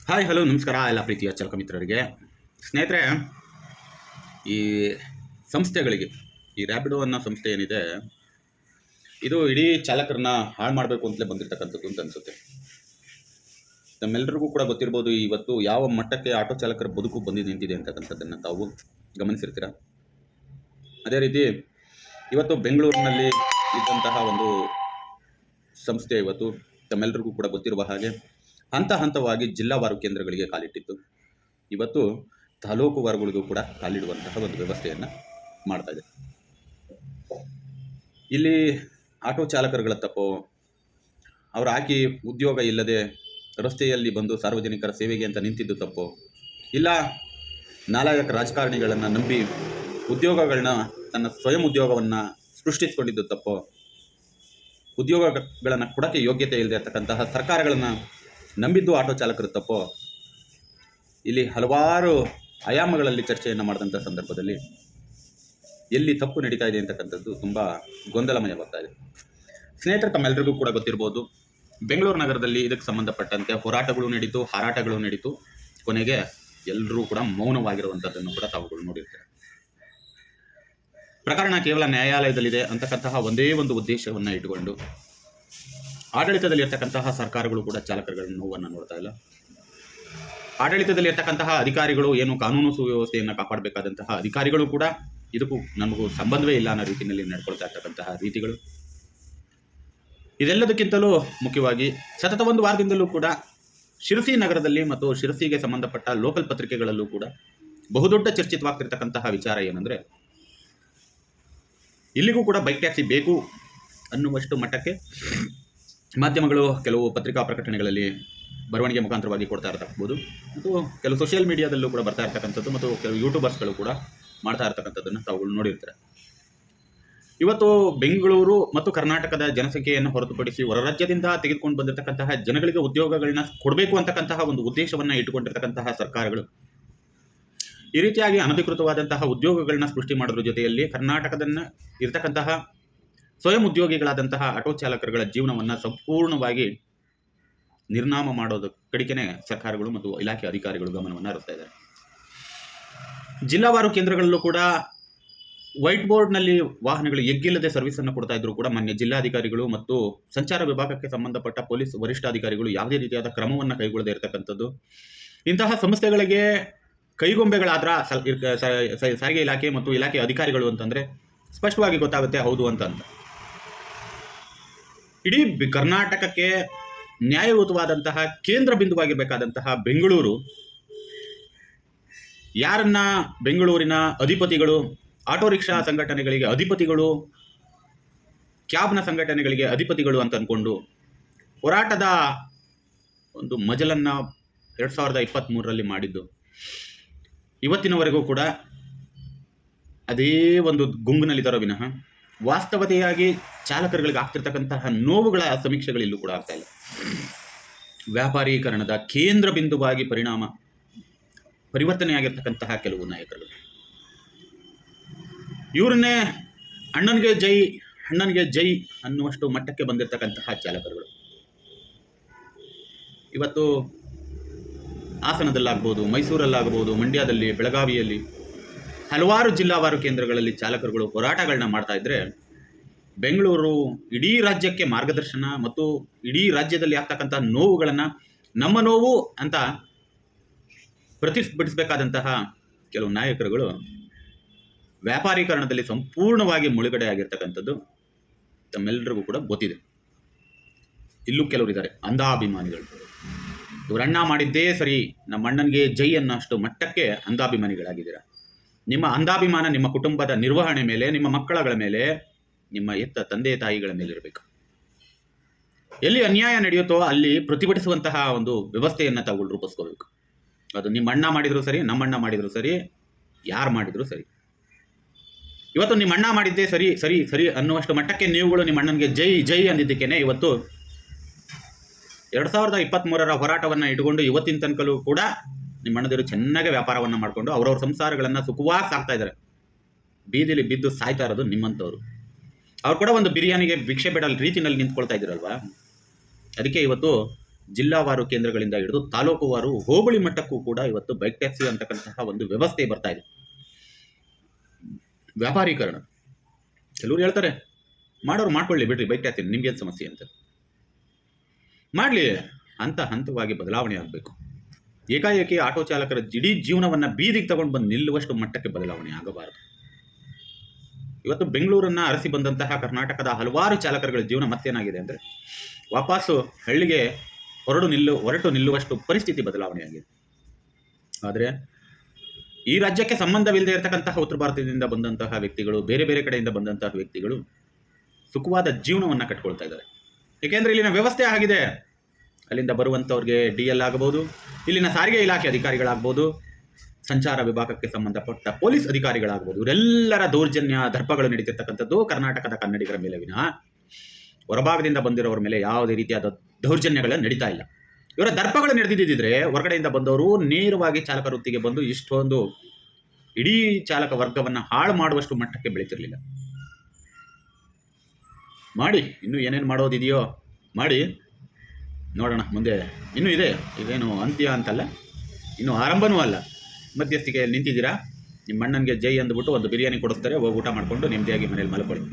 Hi hello ನಮಸ್ಕಾರ ಎಲ್ಲ ಪ್ರೀತಿಯ ಚಾಲಕ ಮಿತ್ರರಿಗೆ. ಸ್ನೇಹಿತರೆ, ಈ ಸಂಸ್ಥೆಗಳಿಗೆ ಈ ರ್ಯಾಪಿಡೋ ಅನ್ನೋ ಸಂಸ್ಥೆ ಏನಿದೆ, ಇದು ಇಡೀ ಚಾಲಕರನ್ನ ಹಾಳು ಮಾಡಬೇಕು ಅಂತಲೇ ಬಂದಿರತಕ್ಕಂಥದ್ದು ಅಂತ ಅನಿಸುತ್ತೆ. ನಮ್ಮೆಲ್ಲರಿಗೂ ಕೂಡ ಗೊತ್ತಿರ್ಬೋದು, ಇವತ್ತು ಯಾವ ಮಟ್ಟಕ್ಕೆ ಆಟೋ ಚಾಲಕರ ಬದುಕು ಬಂದು ನಿಂತಿದೆ ಅಂತಕ್ಕಂಥದ್ದನ್ನು ತಾವು ಗಮನಿಸಿರ್ತೀರ. ಅದೇ ರೀತಿ ಇವತ್ತು ಬೆಂಗಳೂರಿನಲ್ಲಿ ಇದ್ದಂತಹ ಒಂದು ಸಂಸ್ಥೆ ಇವತ್ತು ತಮ್ಮೆಲ್ಲರಿಗೂ ಕೂಡ ಗೊತ್ತಿರುವ ಹಾಗೆ ಹಂತ ಹಂತವಾಗಿ ಜಿಲ್ಲಾವಾರು ಕೇಂದ್ರಗಳಿಗೆ ಕಾಲಿಟ್ಟಿತ್ತು. ಇವತ್ತು ತಾಲೂಕು ವಾರುಗಳಿಗೂ ಕೂಡ ಕಾಲಿಡುವಂತಹ ಒಂದು ವ್ಯವಸ್ಥೆಯನ್ನು ಮಾಡ್ತಾ ಇದೆ. ಇಲ್ಲಿ ಆಟೋ ಚಾಲಕರುಗಳ ತಪ್ಪು, ಅವರು ಹಾಕಿ ಉದ್ಯೋಗ ಇಲ್ಲದೆ ರಸ್ತೆಯಲ್ಲಿ ಬಂದು ಸಾರ್ವಜನಿಕರ ಸೇವೆಗೆ ಅಂತ ನಿಂತಿದ್ದು ತಪ್ಪು, ಇಲ್ಲ ನಾಲಾಯಕ ರಾಜಕಾರಣಿಗಳನ್ನು ನಂಬಿ ಉದ್ಯೋಗಗಳನ್ನ ತನ್ನ ಸ್ವಯಂ ಉದ್ಯೋಗವನ್ನು ಸೃಷ್ಟಿಸಿಕೊಂಡಿದ್ದು ತಪ್ಪು, ಉದ್ಯೋಗಗಳನ್ನು ಕೊಡೋಕ್ಕೆ ಯೋಗ್ಯತೆ ಇಲ್ಲದೆ ಇರತಕ್ಕಂತಹ ಸರ್ಕಾರಗಳನ್ನು ನಂಬಿದ್ದು ಆಟೋ ಚಾಲಕರು ತಪ್ಪು. ಇಲ್ಲಿ ಹಲವಾರು ಆಯಾಮಗಳಲ್ಲಿ ಚರ್ಚೆಯನ್ನು ಮಾಡಿದಂಥ ಸಂದರ್ಭದಲ್ಲಿ ಎಲ್ಲಿ ತಪ್ಪು ನಡೀತಾ ಇದೆ ಅಂತಕ್ಕಂಥದ್ದು ತುಂಬ ಗೊಂದಲಮಯ ಬರ್ತಾ ಇದೆ. ಸ್ನೇಹಿತರೆ, ತಮ್ಮೆಲ್ಲರಿಗೂ ಕೂಡ ಗೊತ್ತಿರ್ಬೋದು, ಬೆಂಗಳೂರು ನಗರದಲ್ಲಿ ಇದಕ್ಕೆ ಸಂಬಂಧಪಟ್ಟಂತೆ ಹೋರಾಟಗಳು ನಡೀತು, ಹಾರಾಟಗಳು ನಡೀತು. ಕೊನೆಗೆ ಎಲ್ಲರೂ ಕೂಡ ಮೌನವಾಗಿರುವಂಥದ್ದನ್ನು ಕೂಡ ತಾವುಗಳು ನೋಡಿರ್ತಾರೆ. ಪ್ರಕರಣ ಕೇವಲ ನ್ಯಾಯಾಲಯದಲ್ಲಿದೆ ಅಂತಕ್ಕಂತಹ ಒಂದೇ ಒಂದು ಉದ್ದೇಶವನ್ನು ಇಟ್ಟುಕೊಂಡು ಆಡಳಿತದಲ್ಲಿ ಇರ್ತಕ್ಕಂತಹ ಸರ್ಕಾರಗಳು ಕೂಡ ಚಾಲಕರುಗಳ ನೋವನ್ನು ನೋಡ್ತಾ ಇಲ್ಲ. ಆಡಳಿತದಲ್ಲಿ ಇರ್ತಕ್ಕಂತಹ ಅಧಿಕಾರಿಗಳು, ಏನು ಕಾನೂನು ಸುವ್ಯವಸ್ಥೆಯನ್ನು ಕಾಪಾಡಬೇಕಾದಂತಹ ಅಧಿಕಾರಿಗಳು ಕೂಡ ಇದಕ್ಕೂ ನಮಗೂ ಸಂಬಂಧವೇ ಇಲ್ಲ ಅನ್ನೋ ರೀತಿಯಲ್ಲಿ ನಡ್ಕೊಳ್ತಾ ಇರ್ತಕ್ಕಂತಹ ರೀತಿಗಳು. ಇದೆಲ್ಲದಕ್ಕಿಂತಲೂ ಮುಖ್ಯವಾಗಿ ಸತತ ಒಂದು ವಾರದಿಂದಲೂ ಕೂಡ ಶಿರಸಿ ನಗರದಲ್ಲಿ ಮತ್ತು ಶಿರಸಿಗೆ ಸಂಬಂಧಪಟ್ಟ ಲೋಕಲ್ ಪತ್ರಿಕೆಗಳಲ್ಲೂ ಕೂಡ ಬಹುದೊಡ್ಡ ಚರ್ಚಿತವಾಗ್ತಿರ್ತಕ್ಕಂತಹ ವಿಚಾರ ಏನಂದರೆ, ಇಲ್ಲಿಗೂ ಕೂಡ ಬೈಕ್ ಟ್ಯಾಕ್ಸಿ ಬೇಕು ಅನ್ನುವಷ್ಟು ಮಟ್ಟಕ್ಕೆ ಮಾಧ್ಯಮಗಳು ಕೆಲವು ಪತ್ರಿಕಾ ಪ್ರಕಟಣೆಗಳಲ್ಲಿ ಬರವಣಿಗೆ ಮುಖಾಂತರವಾಗಿ ಕೊಡ್ತಾ ಇರಬಹುದು, ಮತ್ತು ಕೆಲವು ಸೋಷಿಯಲ್ ಮೀಡಿಯಾದಲ್ಲೂ ಕೂಡ ಬರ್ತಾ ಇರ್ತಕ್ಕಂಥದ್ದು, ಮತ್ತು ಕೆಲವು ಯೂಟ್ಯೂಬರ್ಸ್ಗಳು ಕೂಡ ಮಾಡ್ತಾ ಇರ್ತಕ್ಕಂಥದ್ದನ್ನು ತಾವುಗಳು ನೋಡಿರ್ತಾರೆ. ಇವತ್ತು ಬೆಂಗಳೂರು ಮತ್ತು ಕರ್ನಾಟಕದ ಜನಸಂಖ್ಯೆಯನ್ನು ಹೊರತುಪಡಿಸಿ ಹೊರ ರಾಜ್ಯದಿಂದ ತೆಗೆದುಕೊಂಡು ಬಂದಿರತಕ್ಕಂತಹ ಜನಗಳಿಗೆ ಉದ್ಯೋಗಗಳನ್ನ ಕೊಡಬೇಕು ಅಂತಕ್ಕಂತಹ ಒಂದು ಉದ್ದೇಶವನ್ನು ಇಟ್ಟುಕೊಂಡಿರ್ತಕ್ಕಂತಹ ಸರ್ಕಾರಗಳು ಈ ರೀತಿಯಾಗಿ ಅನಧಿಕೃತವಾದಂತಹ ಉದ್ಯೋಗಗಳನ್ನ ಸೃಷ್ಟಿ ಮಾಡೋದ್ರ ಜೊತೆಯಲ್ಲಿ ಕರ್ನಾಟಕದನ್ನ ಇರ್ತಕ್ಕಂತಹ ಸ್ವಯಂ ಉದ್ಯೋಗಿಗಳಾದಂತಹ ಆಟೋ ಚಾಲಕರುಗಳ ಜೀವನವನ್ನು ಸಂಪೂರ್ಣವಾಗಿ ನಿರ್ನಾಮ ಮಾಡೋದ ಕಡೆಗೆ ಸರ್ಕಾರಗಳು ಮತ್ತು ಇಲಾಖೆ ಅಧಿಕಾರಿಗಳು ಗಮನವನ್ನು ಹರಿಸ್ತಾ ಇದ್ದಾರೆ. ಜಿಲ್ಲಾವಾರು ಕೇಂದ್ರಗಳಲ್ಲೂ ಕೂಡ ವೈಟ್ ಬೋರ್ಡ್ನಲ್ಲಿ ವಾಹನಗಳು ಎಗ್ಗಿಲ್ಲದೆ ಸರ್ವಿಸನ್ನು ಕೊಡ್ತಾ ಇದ್ರು ಕೂಡ ಮಾನ್ಯ ಜಿಲ್ಲಾಧಿಕಾರಿಗಳು ಮತ್ತು ಸಂಚಾರ ವಿಭಾಗಕ್ಕೆ ಸಂಬಂಧಪಟ್ಟ ಪೊಲೀಸ್ ವರಿಷ್ಠಾಧಿಕಾರಿಗಳು ಯಾವುದೇ ರೀತಿಯಾದ ಕ್ರಮವನ್ನು ಕೈಗೊಳ್ಳದೇ ಇರತಕ್ಕಂಥದ್ದು, ಇಂತಹ ಸಂಸ್ಥೆಗಳಿಗೆ ಕೈಗೊಂಬೆಗಳಾದ್ರ ಸಾರಿಗೆ ಇಲಾಖೆ ಮತ್ತು ಇಲಾಖೆ ಅಧಿಕಾರಿಗಳು ಅಂತಂದರೆ ಸ್ಪಷ್ಟವಾಗಿ ಗೊತ್ತಾಗುತ್ತೆ ಹೌದು ಅಂತ. ಇಡೀ ಕರ್ನಾಟಕಕ್ಕೆ ನ್ಯಾಯಯುತವಾದಂತಹ ಕೇಂದ್ರ ಬಿಂದುವಾಗಿರಬೇಕಾದಂತಹ ಬೆಂಗಳೂರು ಯಾರನ್ನ ಬೆಂಗಳೂರಿನ ಅಧಿಪತಿಗಳು, ಆಟೋ ರಿಕ್ಷಾ ಸಂಘಟನೆಗಳಿಗೆ ಅಧಿಪತಿಗಳು, ಕ್ಯಾಬ್ನ ಸಂಘಟನೆಗಳಿಗೆ ಅಧಿಪತಿಗಳು ಅಂತ ಅಂದ್ಕೊಂಡು ಹೋರಾಟದ ಒಂದು ಮಜಲನ್ನು 2023ರಲ್ಲಿ ಮಾಡಿದ್ದು ಇವತ್ತಿನವರೆಗೂ ಕೂಡ ಅದೇ ಒಂದು ಗುಂಗಿನಲ್ಲಿದ್ದಾರೋ ವಿನಃ ವಾಸ್ತವತೆಯಾಗಿ ಚಾಲಕರುಗಳಿಗೆ ಆಗ್ತಿರ್ತಕ್ಕಂತಹ ನೋವುಗಳ ಸಮೀಕ್ಷೆಗಳಿಲ್ಲೂ ಕೂಡ ಆಗ್ತಾ ಇಲ್ಲ. ವ್ಯಾಪಾರೀಕರಣದ ಕೇಂದ್ರ ಬಿಂದುವಾಗಿ ಪರಿವರ್ತನೆಯಾಗಿರ್ತಕ್ಕಂತಹ ಕೆಲವು ನಾಯಕರು, ಇವರನ್ನೇ ಅಣ್ಣನಿಗೆ ಜೈ ಅನ್ನುವಷ್ಟು ಮಟ್ಟಕ್ಕೆ ಬಂದಿರತಕ್ಕಂತಹ ಚಾಲಕರುಗಳು ಇವತ್ತು ಹಾಸನದಲ್ಲಾಗ್ಬೋದು, ಮೈಸೂರಲ್ಲಾಗ್ಬೋದು, ಮಂಡ್ಯದಲ್ಲಿ, ಬೆಳಗಾವಿಯಲ್ಲಿ ಹಲವಾರು ಜಿಲ್ಲಾವಾರು ಕೇಂದ್ರಗಳಲ್ಲಿ ಚಾಲಕರುಗಳು ಹೋರಾಟಗಳನ್ನ ಮಾಡ್ತಾ ಇದ್ದರೆ, ಬೆಂಗಳೂರು ಇಡೀ ರಾಜ್ಯಕ್ಕೆ ಮಾರ್ಗದರ್ಶನ ಮತ್ತು ಇಡೀ ರಾಜ್ಯದಲ್ಲಿ ಆಗ್ತಕ್ಕಂಥ ನೋವುಗಳನ್ನು ನಮ್ಮ ನೋವು ಅಂತ ಪ್ರತಿಭಟಿಸಬೇಕಾದಂತಹ ಕೆಲವು ನಾಯಕರುಗಳು ವ್ಯಾಪಾರೀಕರಣದಲ್ಲಿ ಸಂಪೂರ್ಣವಾಗಿ ಮುಳುಗಡೆ ಆಗಿರ್ತಕ್ಕಂಥದ್ದು ತಮ್ಮೆಲ್ಲರಿಗೂ ಕೂಡ ಗೊತ್ತಿದೆ. ಇಲ್ಲೂ ಕೆಲವರು ಇದ್ದಾರೆ ಅಂಧಾಭಿಮಾನಿಗಳು. ಇವರಣ್ಣ ಮಾಡಿದ್ದೇ ಸರಿ, ನಮ್ಮ ಅಣ್ಣನಿಗೆ ಜೈ ಅನ್ನೋಷ್ಟು ಮಟ್ಟಕ್ಕೆ ಅಂಧಾಭಿಮಾನಿಗಳಾಗಿದ್ದೀರಾ. ನಿಮ್ಮ ಅಂಧಾಭಿಮಾನ ನಿಮ್ಮ ಕುಟುಂಬದ ನಿರ್ವಹಣೆ ಮೇಲೆ, ನಿಮ್ಮ ಮಕ್ಕಳಗಳ ಮೇಲೆ, ನಿಮ್ಮ ಎತ್ತ ತಂದೆ ತಾಯಿಗಳ ಮೇಲೆ ಇರಬೇಕು. ಎಲ್ಲಿ ಅನ್ಯಾಯ ನಡೆಯುತ್ತೋ ಅಲ್ಲಿ ಪ್ರತಿಭಟಿಸುವಂತಹ ಒಂದು ವ್ಯವಸ್ಥೆಯನ್ನು ತಾವು ರೂಪಿಸ್ಕೋಬೇಕು. ಅದು ನಿಮ್ಮ ಅಣ್ಣ ಮಾಡಿದ್ರು ಸರಿ, ನಮ್ಮಣ್ಣ ಮಾಡಿದ್ರು ಸರಿ, ಯಾರು ಮಾಡಿದ್ರು ಸರಿ. ಇವತ್ತು ನಿಮ್ಮ ಅಣ್ಣ ಮಾಡಿದ್ದೇ ಸರಿ ಸರಿ ಸರಿ ಅನ್ನುವಷ್ಟು ಮಟ್ಟಕ್ಕೆ ನೀವುಗಳು ನಿಮ್ಮ ಅಣ್ಣನಿಗೆ ಜೈ ಅಂದಿದ್ದಕ್ಕೇನೆ ಇವತ್ತು 2023ರ ಹೋರಾಟವನ್ನು ಇಟ್ಕೊಂಡು ಇವತ್ತಿನ ತನಕಲೂ ಕೂಡ ನಿಮ್ಮ ಅಣ್ಣದಿರು ಚೆನ್ನಾಗಿ ವ್ಯಾಪಾರವನ್ನು ಮಾಡಿಕೊಂಡು ಅವರವ್ರ ಸಂಸಾರಗಳನ್ನು ಸುಖವಾಗಿ ಸಾಕ್ತಾ ಇದ್ದಾರೆ. ಬೀದಿಲಿ ಬಿದ್ದು ಸಾಯ್ತಾ ಇರೋದು ನಿಮ್ಮಂಥವ್ರು. ಅವ್ರು ಕೂಡ ಒಂದು ಬಿರಿಯಾನಿಗೆ ಭಿಕ್ಷೆ ಬೇಡ ರೀತಿಯಲ್ಲಿ ನಿಂತ್ಕೊಳ್ತಾ ಇದ್ದೀರಲ್ವಾ. ಅದಕ್ಕೆ ಇವತ್ತು ಜಿಲ್ಲಾವಾರು ಕೇಂದ್ರಗಳಿಂದ ಹಿಡಿದು ತಾಲೂಕುವಾರು ಹೋಬಳಿ ಮಟ್ಟಕ್ಕೂ ಕೂಡ ಇವತ್ತು ಬೈಕ್ ಟ್ಯಾಕ್ಸಿ ಅಂತಕ್ಕಂತಹ ಒಂದು ವ್ಯವಸ್ಥೆ ಬರ್ತಾ ಇದೆ. ವ್ಯಾಪಾರೀಕರಣ. ಕೆಲವರು ಹೇಳ್ತಾರೆ ಮಾಡೋರು ಮಾಡ್ಕೊಳ್ಳಿ ಬಿಡ್ರಿ ಬೈಕ್ ಟ್ಯಾಕ್ಸಿ, ನಿಮ್ಗೇನು ಸಮಸ್ಯೆ ಅಂತ. ಮಾಡಲಿ, ಹಂತ ಹಂತವಾಗಿ ಬದಲಾವಣೆ ಆಗಬೇಕು. ಏಕಾಏಕಿ ಆಟೋ ಚಾಲಕರ ಇಡೀ ಜೀವನವನ್ನು ಬೀದಿಗೆ ತಗೊಂಡು ಬಂದು ನಿಲ್ಲುವಷ್ಟು ಮಟ್ಟಕ್ಕೆ ಬದಲಾವಣೆ ಆಗಬಾರದು. ಇವತ್ತು ಬೆಂಗಳೂರನ್ನು ಅರಸಿ ಬಂದಂತಹ ಕರ್ನಾಟಕದ ಹಲವಾರು ಚಾಲಕರುಗಳ ಜೀವನ ಮತ್ತೇನಾಗಿದೆ ಅಂದರೆ ವಾಪಸ್ಸು ಹಳ್ಳಿಗೆ ಹೊರಟು ನಿಲ್ಲುವಷ್ಟು ಪರಿಸ್ಥಿತಿ ಬದಲಾವಣೆಯಾಗಿದೆ. ಆದರೆ ಈ ರಾಜ್ಯಕ್ಕೆ ಸಂಬಂಧವಿಲ್ಲದೆ ಇರತಕ್ಕಂತಹ ಉತ್ತರ ಭಾರತದಿಂದ ಬಂದಂತಹ ವ್ಯಕ್ತಿಗಳು, ಬೇರೆ ಬೇರೆ ಕಡೆಯಿಂದ ಬಂದಂತಹ ವ್ಯಕ್ತಿಗಳು ಸುಖವಾದ ಜೀವನವನ್ನು ಕಟ್ಕೊಳ್ತಾ ಇದ್ದಾರೆ. ಏಕೆಂದರೆ ಇಲ್ಲಿನ ವ್ಯವಸ್ಥೆ ಆಗಿದೆ. ಅಲ್ಲಿಂದ ಬರುವಂಥವ್ರಿಗೆ DL ಆಗಬಹುದು, ಇಲ್ಲಿನ ಸಾರಿಗೆ ಇಲಾಖೆ ಅಧಿಕಾರಿಗಳಾಗ್ಬೋದು, ಸಂಚಾರ ವಿಭಾಗಕ್ಕೆ ಸಂಬಂಧಪಟ್ಟ ಪೊಲೀಸ್ ಅಧಿಕಾರಿಗಳಾಗ್ಬೋದು, ಇವರೆಲ್ಲರ ದೌರ್ಜನ್ಯ ದರ್ಪಗಳು ನಡೀತಿರ್ತಕ್ಕಂಥದ್ದು ಕರ್ನಾಟಕದ ಕನ್ನಡಿಗರ ಮೇಲೆ ವಿನಃ ಹೊರಭಾಗದಿಂದ ಬಂದಿರೋರ ಮೇಲೆ ಯಾವುದೇ ರೀತಿಯಾದ ದೌರ್ಜನ್ಯಗಳು ನಡೀತಾ ಇಲ್ಲ. ಇವರ ದರ್ಪಗಳು ನಡೆದಿದ್ದಿದ್ರೆ ಹೊರಗಡೆಯಿಂದ ಬಂದವರು ನೇರವಾಗಿ ಚಾಲಕ ವೃತ್ತಿಗೆ ಬಂದು ಇಷ್ಟೊಂದು ಇಡೀ ಚಾಲಕ ವರ್ಗವನ್ನು ಹಾಳು ಮಾಡುವಷ್ಟು ಮಟ್ಟಕ್ಕೆ ಬೆಳೀತಿರಲಿಲ್ಲ. ಮಾಡಿ, ಇನ್ನೂ ಏನೇನು ಮಾಡೋದಿದೆಯೋ ಮಾಡಿ ನೋಡೋಣ. ಮುಂದೆ ಇನ್ನೂ ಇದೆ, ಇದೇನು ಅಂತ್ಯ ಅಂತಲ್ಲ, ಇನ್ನೂ ಆರಂಭನೂ ಅಲ್ಲ. ಮಧ್ಯಸ್ಥಿಕೆಯಲ್ಲಿ ನಿಂತಿದ್ದೀರಾ, ನಿಮ್ಮ ಅಣ್ಣನಿಗೆ ಜೈ ಅಂದ್ಬಿಟ್ಟು ಒಂದು ಬಿರಿಯಾನಿ ಕೊಡಿಸ್ತಾರೆ, ಹೋಗಿ ಊಟ ಮಾಡಿಕೊಂಡು ನೆಮ್ಮದಿಯಾಗಿ ಮನೇಲಿ ಮಲ್ಕೊಳ್ಳಿ.